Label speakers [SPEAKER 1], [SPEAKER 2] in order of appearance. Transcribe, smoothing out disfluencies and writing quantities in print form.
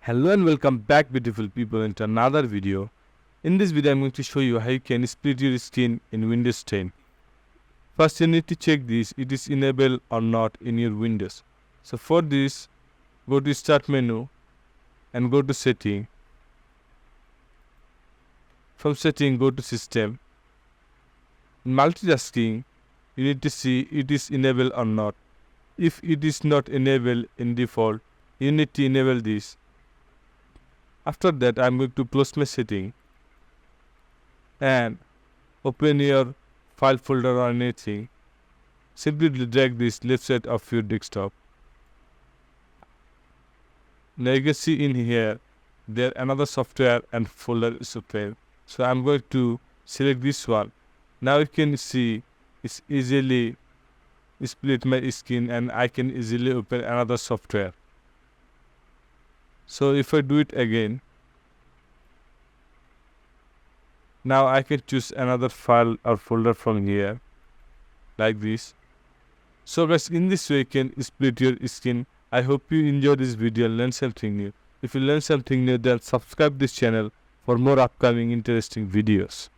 [SPEAKER 1] Hello and welcome back beautiful people into another video. In this video I'm going to show you how you can split your screen in Windows 10. First you need to check this it is enabled or not in your Windows. So for this go to start menu and go to setting. From setting go to system. In multitasking you need to see it is enabled or not. If it is not enabled in default you need to enable this. After that, I am going to close my setting and open your file folder or anything. Simply drag this left side of your desktop. Now you can see in here, there another software and folder is open. So I am going to select this one. Now you can see it's easily split my screen and I can easily open another software. So if I do it again, now I can choose another file or folder from here, like this. So guys, in this way you can split your screen. I hope you enjoyed this video and learn something new. If you learn something new, then subscribe this channel for more upcoming interesting videos.